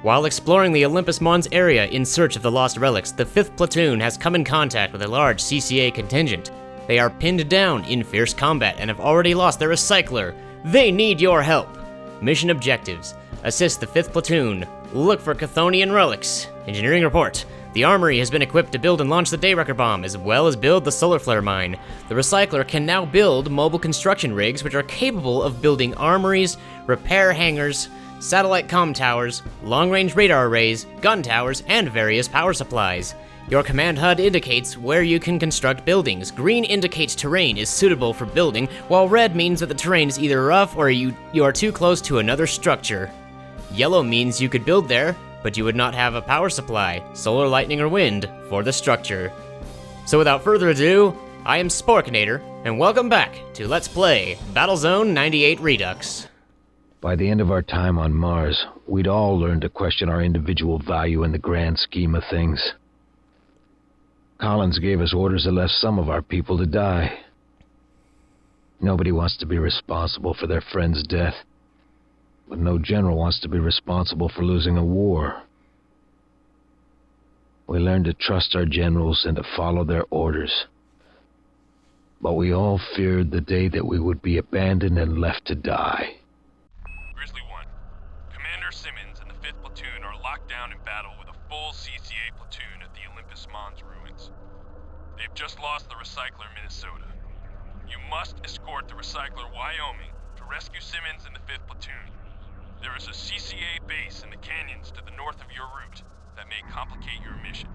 While exploring the Olympus Mons area in search of the lost relics, the 5th Platoon has come in contact with a large CCA contingent. They are pinned down in fierce combat and have already lost their recycler. They need your help. Mission objectives: assist the 5th Platoon, look for Chthonian relics. Engineering report: the armory has been equipped to build and launch the Daywrecker bomb, as well as build the solar flare mine. The recycler can now build mobile construction rigs which are capable of building armories, repair hangars, satellite comm towers, long-range radar arrays, gun towers, and various power supplies. Your command HUD indicates where you can construct buildings. Green indicates terrain is suitable for building, while red means that the terrain is either rough or you are too close to another structure. Yellow means you could build there, but you would not have a power supply, solar, lightning, or wind for the structure. So without further ado, I am Sporkinator, and welcome back to Let's Play Battlezone 98 Redux. By the end of our time on Mars, we'd all learned to question our individual value in the grand scheme of things. Collins gave us orders that left some of our people to die. Nobody wants to be responsible for their friend's death, but no general wants to be responsible for losing a war. We learned to trust our generals and to follow their orders. But we all feared the day that we would be abandoned and left to die. Grizzly 1, Commander Simmons and the 5th Platoon are locked down in battle with a full CCA platoon at the Olympus Mons ruins. They've just lost the recycler Minnesota. You must escort the recycler Wyoming to rescue Simmons and the 5th Platoon. There is a CCA base in the canyons to the north of your route that may complicate your mission.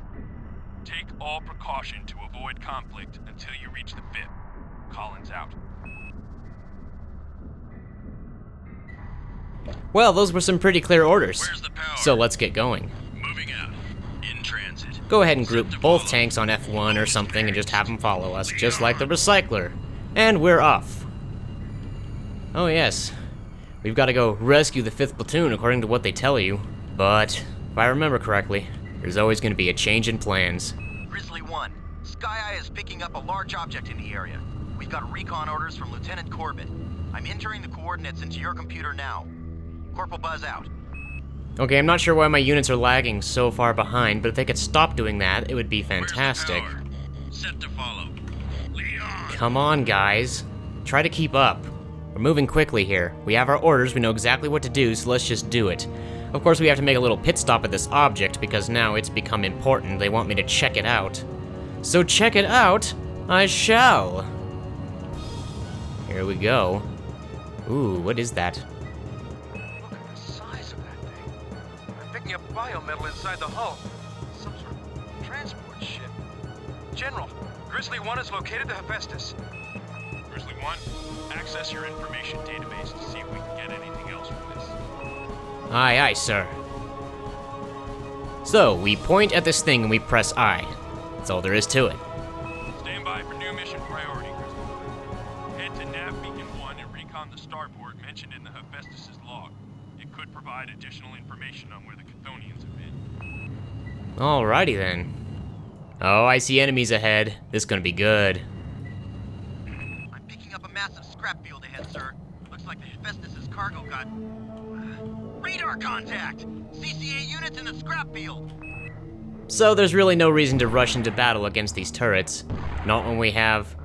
Take all precaution to avoid conflict until you reach the 5th. Collins out. Well, those were some pretty clear orders. Where's the power? So let's get going. Moving out. In transit. Go ahead and group both tanks on F1 or something and just have them follow us, just like the recycler. And we're off. Oh yes, we've got to go rescue the 5th Platoon according to what they tell you. But, if I remember correctly, there's always going to be a change in plans. Grizzly 1, Sky Eye is picking up a large object in the area. We've got recon orders from Lieutenant Corbett. I'm entering the coordinates into your computer now. Corporal Buzz out. Okay, I'm not sure why my units are lagging so far behind, but if they could stop doing that, it would be fantastic. Set to follow. Leon! Come on, guys. Try to keep up. We're moving quickly here. We have our orders, we know exactly what to do, so let's just do it. Of course, we have to make a little pit stop at this object, because now it's become important. They want me to check it out. So check it out, I shall. Here we go. Ooh, what is that? Look at the size of that thing. I'm picking up biometal inside the hull. Some sort of transport ship. General, Grizzly 1 has located the Hestus. Grizzly 1, access your information database to see if we can get anything else from this. Aye, aye, sir. So, we point at this thing and we press I. That's all there is to it. Stand by for new mission priority, Grizzly 1. Head to Nav Beacon 1 and recon the starport mentioned in the Hestus' log. It could provide additional information on where the Chthonians have been. Alrighty then. Oh, I see enemies ahead. This is gonna be good. I'm picking up a massive scrap field ahead, sir. Looks like the Hestus' cargo got... radar contact! CCA units in the scrap field! So there's really no reason to rush into battle against these turrets. Not when we have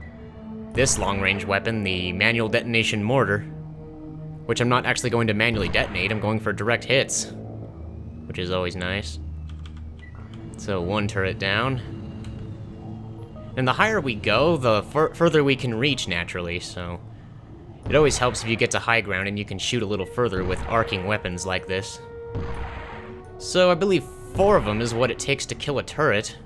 this long-range weapon, the manual detonation mortar. Which I'm not actually going to manually detonate, I'm going for direct hits. Which is always nice. So one turret down. And the higher we go, the further we can reach naturally, so... It always helps if you get to high ground and you can shoot a little further with arcing weapons like this. So I believe 4 of them is what it takes to kill a turret.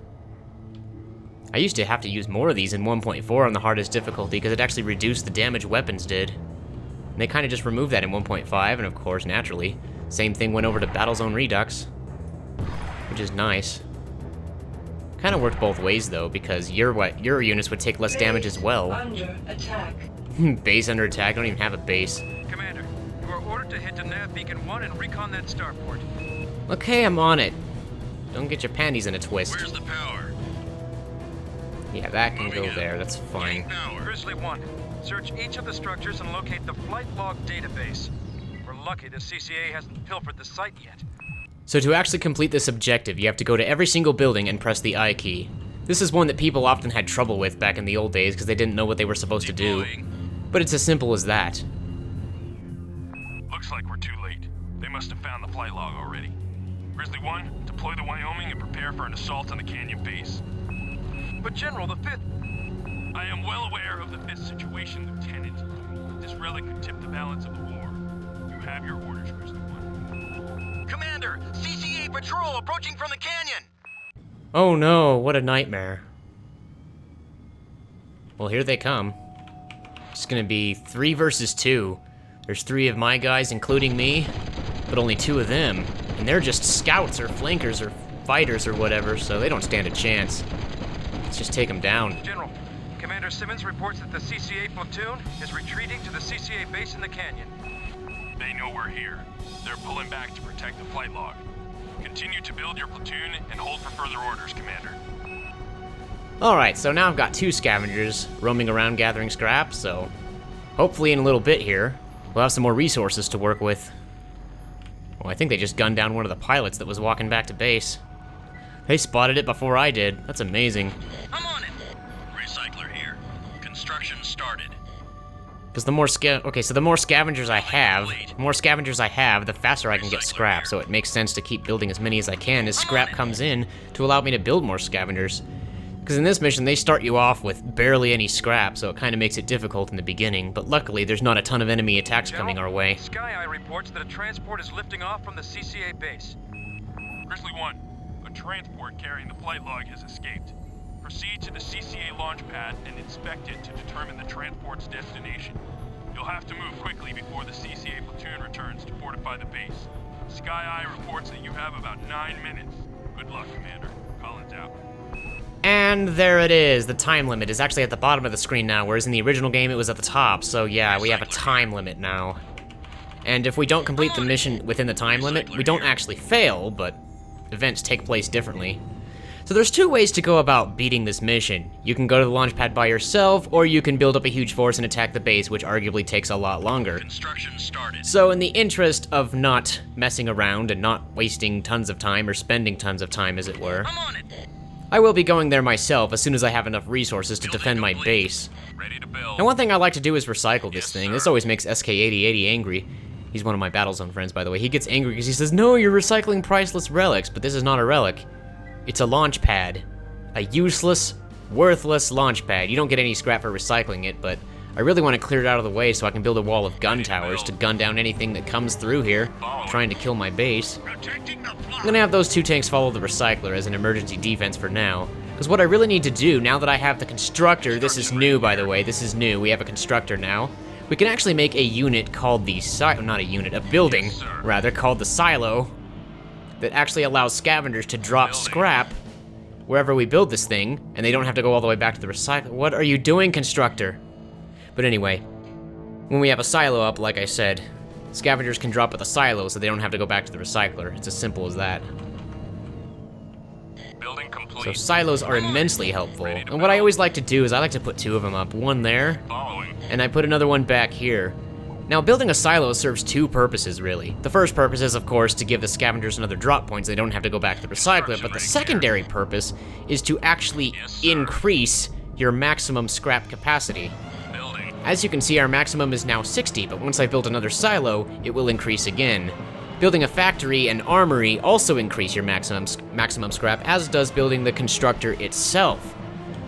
I used to have to use more of these in 1.4 on the hardest difficulty because it actually reduced the damage weapons did. And they kind of just removed that in 1.5, and of course, naturally, same thing went over to Battlezone Redux, which is nice. Kind of worked both ways though, because your units would take less damage as well. Under attack. Base under attack? I don't even have a base. Commander, you are ordered to head to Nav Beacon 1 and recon that starport. Okay, I'm on it. Don't get your panties in a twist. Where's the power? Yeah, that can Moving go out. there, that's fine. Getting power. Grizzly 1, search each of the structures and locate the flight log database. We're lucky the CCA hasn't pilfered the site yet. So to actually complete this objective, you have to go to every single building and press the I key. This is one that people often had trouble with back in the old days because they didn't know what they were supposed to do. But it's as simple as that. Looks like we're too late. They must have found the flight log already. Grizzly 1, deploy the Wyoming and prepare for an assault on the Canyon base. But General, the 5th... I am well aware of the 5th situation, Lieutenant. This relic could tip the balance of the war. You have your orders, Grizzly 1. Commander, CCA patrol approaching from the canyon! Oh no, what a nightmare. Well, here they come. It's gonna be 3 versus 2. There's 3 of my guys, including me, but only 2 of them. And they're just scouts or flankers or fighters or whatever, so they don't stand a chance. Let's just take them down. General, Commander Simmons reports that the CCA platoon is retreating to the CCA base in the canyon. They know we're here. They're pulling back to protect the flight log. Continue to build your platoon and hold for further orders, Commander. Alright, so now I've got 2 scavengers roaming around gathering scrap, so hopefully in a little bit here, we'll have some more resources to work with. Well, I think they just gunned down one of the pilots that was walking back to base. They spotted it before I did. That's amazing. I'm on it! Recycler here. Construction started. Because the more the more scavengers I have, the faster I can get scrap, so it makes sense to keep building as many as I can as scrap comes in to allow me to build more scavengers. Because in this mission, they start you off with barely any scrap, so it kind of makes it difficult in the beginning, but luckily there's not a ton of enemy attacks coming our way. Sky Eye reports that a transport is lifting off from the CCA base. Grizzly 1, a transport carrying the flight log has escaped. Proceed to the CCA launch pad and inspect it to determine the transport's destination. You'll have to move quickly before the CCA platoon returns to fortify the base. Sky Eye reports that you have about 9 minutes. Good luck, Commander. Collins out. And there it is. The time limit is actually at the bottom of the screen now, whereas in the original game it was at the top. So yeah, we have a time limit now. And if we don't complete the mission within the time limit, we don't actually fail, but events take place differently. So there's 2 ways to go about beating this mission. You can go to the launch pad by yourself, or you can build up a huge force and attack the base, which arguably takes a lot longer. Construction started. So in the interest of not messing around and not wasting tons of time, or spending tons of time as it were, I'm on it! I will be going there myself as soon as I have enough resources to defend my base. Ready to build. Now one thing I like to do is recycle this thing. This always makes SK8080 angry. He's one of my Battlezone friends, by the way. He gets angry because he says, no, you're recycling priceless relics, but this is not a relic. It's a launch pad. A useless, worthless launch pad. You don't get any scrap for recycling it, but I really want to clear it out of the way so I can build a wall of gun towers to gun down anything that comes through here, trying to kill my base. I'm gonna have those 2 tanks follow the recycler as an emergency defense for now. Because what I really need to do, now that I have the constructor, this is new by the way, this is new, we have a constructor now. We can actually make a unit called the a building, rather, called the silo, that actually allows scavengers to drop scrap wherever we build this thing, and they don't have to go all the way back to the recycler. What are you doing, constructor? But anyway, when we have a silo up, like I said, scavengers can drop at the silo so they don't have to go back to the recycler. It's as simple as that. Building complete. So silos are immensely helpful. And what I always like to do is I like to put 2 of them up. One there, Following. and I put another one back here. Now, building a silo serves 2 purposes, really. The first purpose is, of course, to give the scavengers another drop point so they don't have to go back to the recycler, but the secondary purpose is to actually increase your maximum scrap capacity. Building. As you can see, our maximum is now 60, but once I build another silo, it will increase again. Building a factory and armory also increase your maximum scrap, as does building the constructor itself.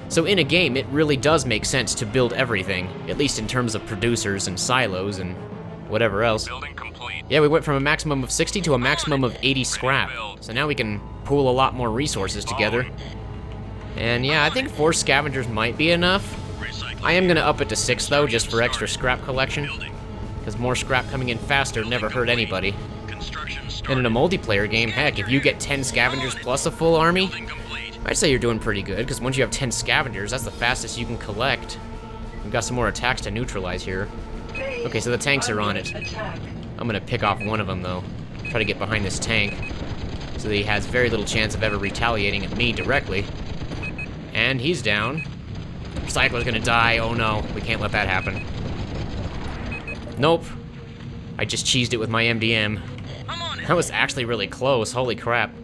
So in a game, it really does make sense to build everything, at least in terms of producers and silos and whatever else. Building complete. Yeah, we went from a maximum of 60 to a maximum of 80 scrap. So now we can pool a lot more resources together. And yeah, I think 4 scavengers might be enough. I am gonna up it to 6 though, just for extra scrap collection. Because more scrap coming in faster never hurt anybody. And in a multiplayer game, heck, if you get 10 scavengers plus a full army, I'd say you're doing pretty good, because once you have 10 scavengers, that's the fastest you can collect. We've got some more attacks to neutralize here. Okay, so the tanks are on it. I'm gonna pick off one of them, though. Try to get behind this tank, so that he has very little chance of ever retaliating at me directly. And he's down. Recycler's gonna die. Oh no, we can't let that happen. Nope. I just cheesed it with my MDM. That was actually really close, holy crap.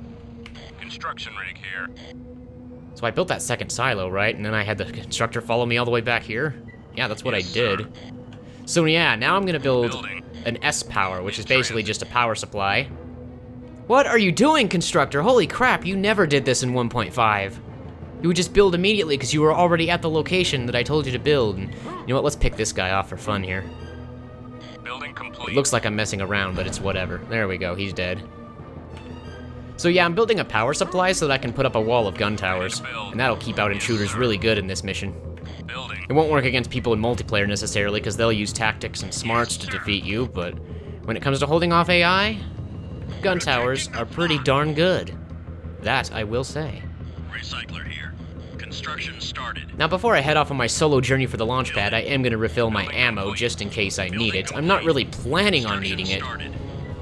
Construction rig here. So I built that second silo, right? And then I had the constructor follow me all the way back here? Yeah, that's what I did. So yeah, now I'm gonna build an S-Power, which is basically just a power supply. What are you doing, constructor? Holy crap, you never did this in 1.5. You would just build immediately because you were already at the location that I told you to build. And you know what, let's pick this guy off for fun here. Building complete. It looks like I'm messing around, but it's whatever. There we go, he's dead. So yeah, I'm building a power supply so that I can put up a wall of gun towers. And that'll keep out intruders really good in this mission. Building. It won't work against people in multiplayer necessarily, because they'll use tactics and smarts to defeat you, but when it comes to holding off AI, gun towers are pretty darn good. That I will say. Recycler here. Construction started. Now before I head off on my solo journey for the launch pad, I am going to refill my ammo just in case I need it. I'm not really planning on needing it,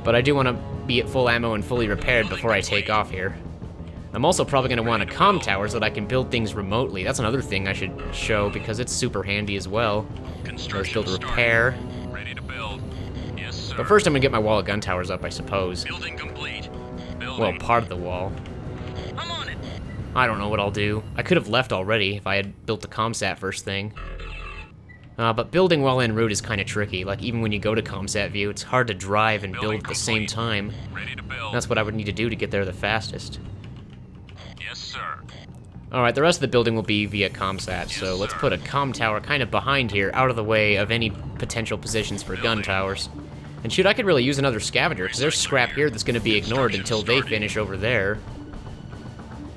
but I do want to be at full ammo and fully repaired before I take off here. I'm also probably going to want a comm tower so that I can build things remotely. That's another thing I should show because it's super handy as well. Let's build repair. Ready to build. Yes, sir. But first I'm going to get my wall of gun towers up, I suppose. Building complete. Building. Well, part of the wall. I'm on it. I don't know what I'll do. I could have left already if I had built the ComSat first thing. But building while en route is kind of tricky. Like, even when you go to ComSat view, it's hard to drive and build at the same time. Ready to build. That's what I would need to do to get there the fastest. Yes, sir. Alright, the rest of the building will be via ComSat, so let's put a comm tower kind of behind here, out of the way of any potential positions for gun towers. And shoot, I could really use another scavenger, because there's scrap here that's going to be ignored until they finish over there.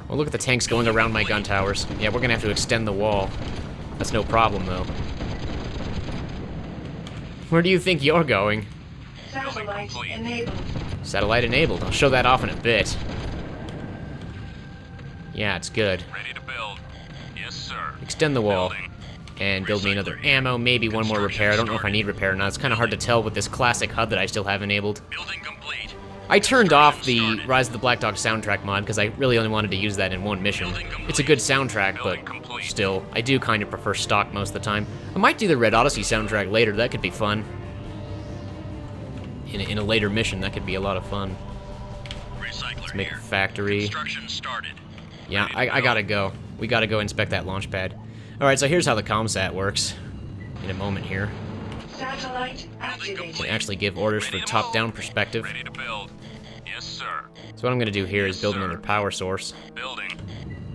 Well, look at the tanks going around my gun towers. Yeah, we're going to have to extend the wall. That's no problem, though. Where do you think you're going? Satellite enabled. Satellite enabled. I'll show that off in a bit. Yeah, it's good. Ready to build. Yes, sir. Extend the wall. Building. And build me another ammo, maybe one more repair. I don't know if I need repair or not. It's kind of hard to tell with this classic HUD that I still have enabled. Building complete. I turned off the Rise of the Black Dog soundtrack mod because I really only wanted to use that in one mission. It's a good soundtrack, but still, I do kind of prefer stock most of the time. I might do the Red Odyssey soundtrack later. That could be fun. In a later mission, that could be a lot of fun. Let's make a factory. Construction started. Yeah, I gotta go. We gotta go inspect that launch pad. Alright, so here's how the ComSat works. In a moment here. Satellite I activated. can actually give orders for top-down perspective. Ready to build. Yes, sir. So what I'm gonna do here is build another power source. Building.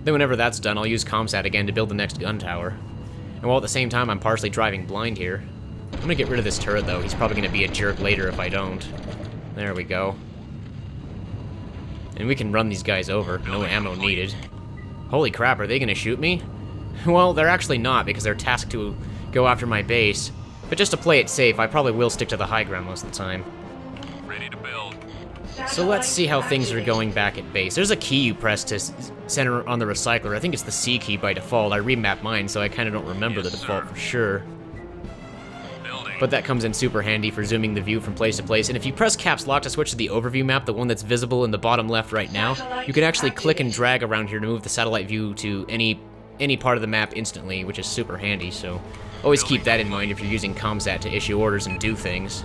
Then whenever that's done, I'll use ComSat again to build the next gun tower. And while at the same time I'm partially driving blind here. I'm gonna get rid of this turret though. He's probably gonna be a jerk later if I don't. There we go. And we can run these guys over. No ammo needed. Holy crap, are they gonna shoot me? Well, they're actually not because they're tasked to go after my base. But just to play it safe, I probably will stick to the high ground most of the time. Ready to build. So let's see how things are going back at base. There's a key you press to center on the recycler. I think it's the C key by default. I remapped mine, so I kind of don't remember the default for sure. Building. But that comes in super handy for zooming the view from place to place. And if you press caps lock to switch to the overview map, the one that's visible in the bottom left right now, you can actually click and drag around here to move the satellite view to any part of the map instantly, which is super handy, so always keep that in mind if you're using ComSat to issue orders and do things.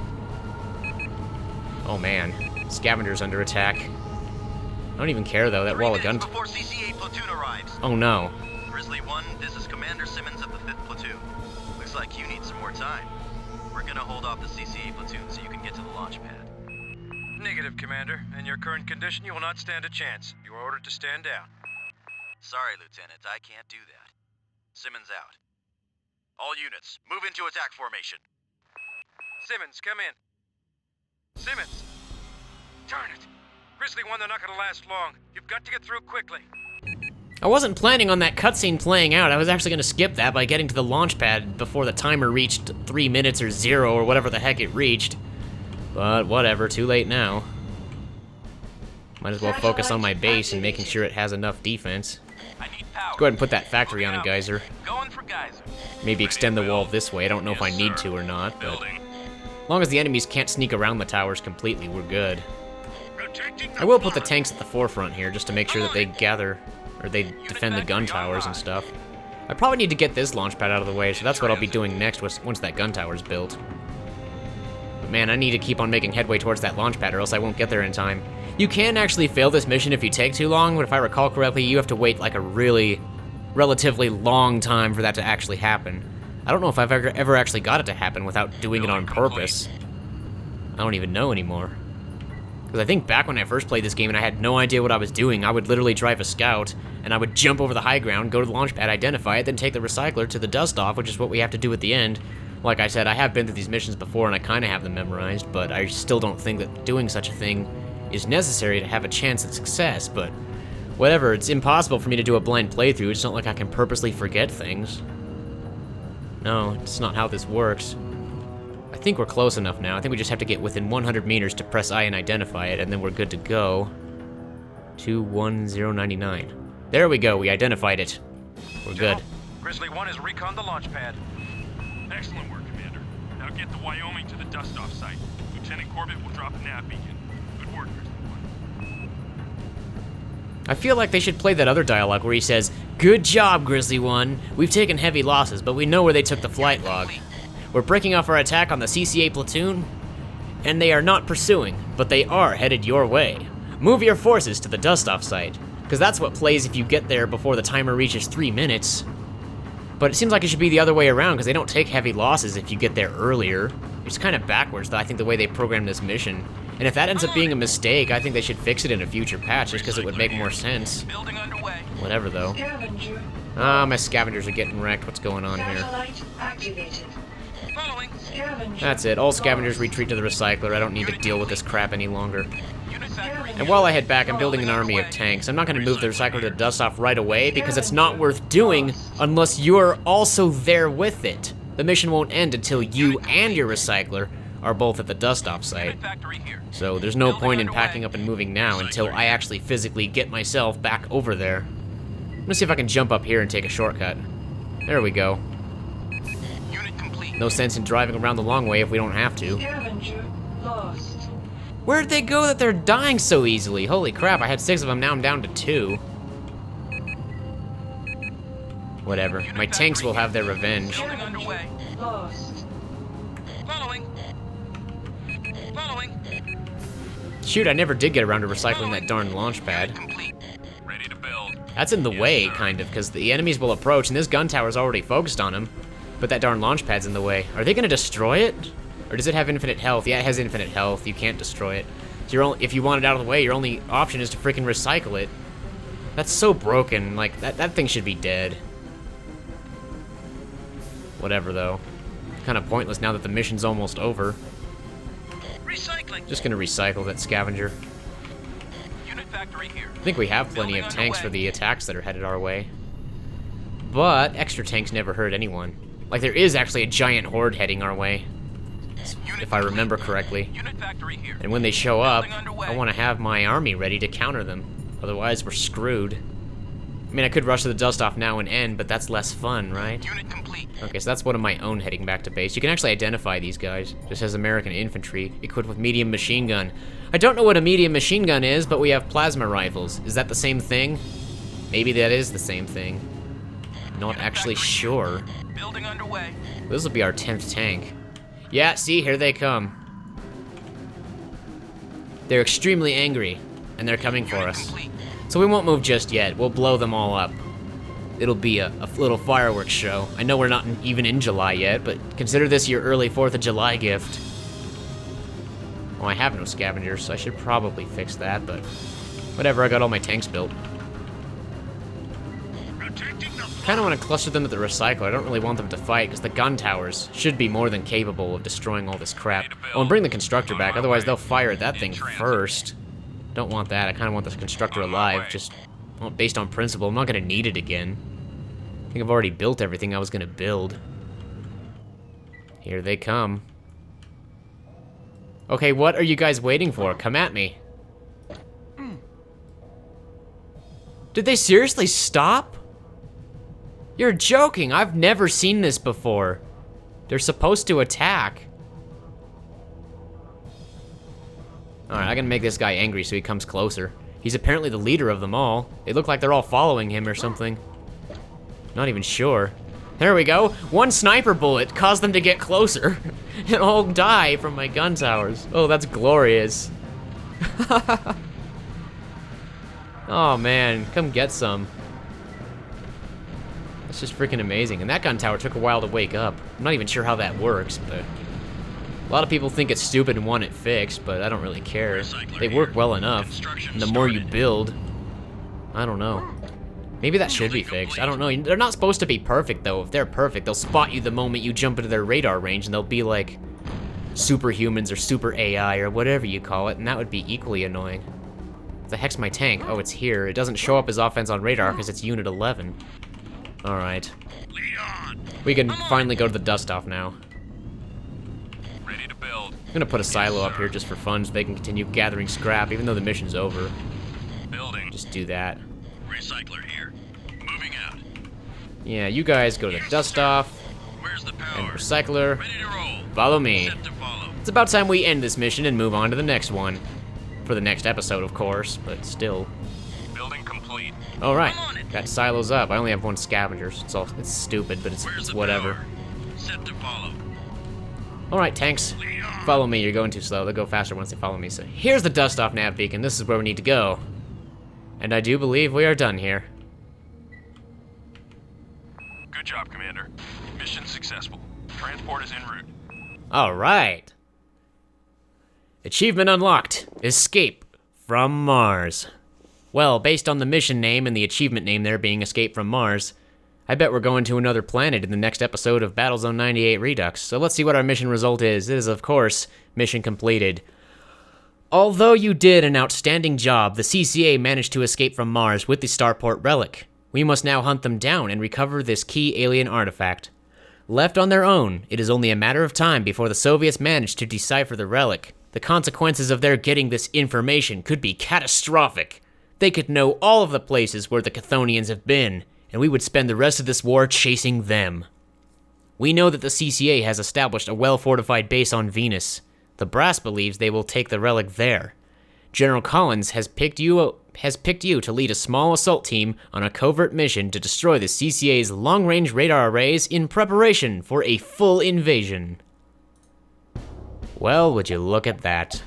Oh man, Scavenger's under attack. I don't even care though, that 3 wall of minutes gun... before CCA platoon arrives. Oh no. Grizzly 1, this is Commander Simmons of the 5th Platoon. Looks like you need some more time. We're gonna hold off the CCA platoon so you can get to the launch pad. Negative, Commander. In your current condition, you will not stand a chance. You are ordered to stand down. Sorry, Lieutenant, I can't do that. Simmons out. All units, move into attack formation. Simmons, come in. Simmons! Darn it! Grizzly 1, they're not gonna last long. You've got to get through quickly. I wasn't planning on that cutscene playing out. I was actually going to skip that by getting to the launch pad before the timer reached 3 minutes or 0 or whatever the heck it reached. But whatever, too late now. Might as well focus on my base and making sure it has enough defense. I need power. Go ahead and put that factory on a geyser. Going for geyser. Maybe extend the wall this way. I don't know if I need to or not, but Building. as long as the enemies can't sneak around the towers completely, we're good. I will put the tanks at the forefront here just to make sure that they gather, or they defend the gun towers and stuff. I probably need to get this launch pad out of the way, so that's what I'll be doing next once that gun tower's built. But man, I need to keep on making headway towards that launch pad or else I won't get there in time. You can actually fail this mission if you take too long, but if I recall correctly, you have to wait like a really relatively long time for that to actually happen. I don't know if I've ever actually got it to happen without doing it on purpose. I don't even know anymore. Because I think back when I first played this game and I had no idea what I was doing, I would literally drive a scout, and I would jump over the high ground, go to the launch pad, identify it, then take the recycler to the dust-off, which is what we have to do at the end. Like I said, I have been through these missions before and I kind of have them memorized, but I still don't think that doing such a thing is necessary to have a chance at success, but whatever, it's impossible for me to do a blind playthrough. It's not like I can purposely forget things. No, it's not how this works. I think we're close enough now. I think we just have to get within 100 meters to press I and identify it, and then we're good to go. 21099. There we go, we identified it. We're good. Grizzly 1 has reconned the launch pad. Excellent work, Commander. Now get the Wyoming to the dust-off site. Lieutenant Corbett will drop a nav beacon. Good work, Grizzly 1. I feel like they should play that other dialogue where he says, "Good job, Grizzly 1. We've taken heavy losses, but we know where they took the flight log. We're breaking off our attack on the CCA platoon, and they are not pursuing, but they are headed your way. Move your forces to the dust-off site." Because that's what plays if you get there before the timer reaches 3 minutes. But it seems like it should be the other way around, because they don't take heavy losses if you get there earlier. It's kind of backwards, though, I think, the way they programmed this mission. And if that ends up being a mistake, I think they should fix it in a future patch, just because it would make more sense. Building underway. Whatever, though. Scavenger. Ah, my scavengers are getting wrecked. What's going on here? Satellite activated. Following. Scavenger. That's it. All scavengers retreat to the recycler. I don't need to deal with this crap any longer. Unit factory. And while I head back, I'm building an army of tanks. I'm not going to move the recycler to the dust-off right away, because it's not worth doing unless you're also there with it. The mission won't end until you and your recycler are both at the dust-off site. Unit factory here. So there's no point in packing up and moving now until I actually physically get myself back over there. I'm gonna see if I can jump up here and take a shortcut. There we go. Unit complete. No sense in driving around the long way if we don't have to. Scavenger lost. Where'd they go that they're dying so easily? Holy crap, I had 6 of them, now I'm down to 2. Whatever, my tanks will have their revenge. Building underway. Lost. Following. Following. Shoot, I never did get around to recycling that darn launch pad. Complete. Ready to build. That's in the way, kind of, because the enemies will approach, and this gun tower's already focused on him. But that darn launch pad's in the way. Are they gonna destroy it? Or does it have infinite health? Yeah, it has infinite health. You can't destroy it. So if you want it out of the way, your only option is to freaking recycle it. That's so broken. Like, that thing should be dead. Whatever, though. Kind of pointless now that the mission's almost over. Recycling. Just gonna recycle that scavenger. Unit factory here. I think we have plenty of tanks for the attacks that are headed our way. But extra tanks never hurt anyone. Like, there is actually a giant horde heading our way, if I remember correctly. Unit factory here. And when they show up, I want to have my army ready to counter them. Otherwise, we're screwed. I mean, I could rush to the dust-off now and end, but that's less fun, right? Unit complete. Okay, so that's one of my own heading back to base. You can actually identify these guys. Just as American infantry, equipped with medium machine gun. I don't know what a medium machine gun is, but we have plasma rifles. Is that the same thing? Maybe that is the same thing. Not actually sure. Building underway. This will be our 10th tank. Yeah, see, here they come. They're extremely angry, and they're coming for Unit us. complete. So we won't move just yet. We'll blow them all up. It'll be a little fireworks show. I know we're not even in July yet, but consider this your early 4th of July gift. Oh, I have no scavengers, so I should probably fix that, but whatever, I got all my tanks built. Kinda want to cluster them at the recycler. I don't really want them to fight, because the gun towers should be more than capable of destroying all this crap. Oh, and bring the constructor back, otherwise they'll fire at that thing first. Don't want that. I kind of want this constructor alive, just based on principle. I'm not going to need it again. I think I've already built everything I was going to build. Here they come. Okay, what are you guys waiting for? Come at me. Did they seriously stop? You're joking. I've never seen this before. They're supposed to attack. Alright, I'm gonna make this guy angry so he comes closer. He's apparently the leader of them all. They look like they're all following him or something. Not even sure. There we go. One sniper bullet caused them to get closer and all die from my gun towers. Oh, that's glorious. Oh man, come get some. That's just freaking amazing. And that gun tower took a while to wake up. I'm not even sure how that works, but a lot of people think it's stupid and want it fixed, but I don't really care. They work well enough. And the more you build, I don't know. Maybe that should be fixed. I don't know. They're not supposed to be perfect, though. If they're perfect, they'll spot you the moment you jump into their radar range, and they'll be like superhumans or super AI or whatever you call it, and that would be equally annoying. The heck's my tank? Oh, it's here. It doesn't show up as offense on radar because it's Unit 11. Alright. We can finally go to the dust-off now. Ready to build. I'm gonna put a silo up here just for fun so they can continue gathering scrap even though the mission's over. Building. Just do that. Recycler here. Moving out. Yeah, you guys go to the dust-off Where's the power? and recycler. Ready to roll. Follow me. Set to follow. It's about time we end this mission and move on to the next one. For the next episode, of course, but still. Building complete. Alright, got silos up. I only have one scavenger, so it's stupid, but Where's it's the whatever. power? Set to follow. Alright, tanks. Follow me, you're going too slow. They'll go faster once they follow me. So here's the dust-off nav beacon. This is where we need to go. And I do believe we are done here. Good job, Commander. Mission successful. Transport is en route. Alright. Achievement unlocked. Escape from Mars. Well, based on the mission name and the achievement name there being Escape from Mars, I bet we're going to another planet in the next episode of Battlezone 98 Redux. So let's see what our mission result is. It is, of course, mission completed. Although you did an outstanding job, the CCA managed to escape from Mars with the starport relic. We must now hunt them down and recover this key alien artifact. Left on their own, it is only a matter of time before the Soviets manage to decipher the relic. The consequences of their getting this information could be catastrophic. They could know all of the places where the Chthonians have been, and we would spend the rest of this war chasing them. We know that the CCA has established a well-fortified base on Venus. The brass believes they will take the relic there. General Collins has picked you to lead a small assault team on a covert mission to destroy the CCA's long-range radar arrays in preparation for a full invasion. Well, would you look at that.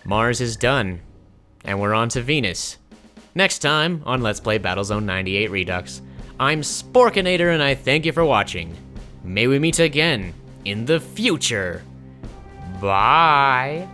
Mars is done, and we're on to Venus. Next time on Let's Play Battlezone 98 Redux. I'm Sporkinator, and I thank you for watching. May we meet again in the future. Bye.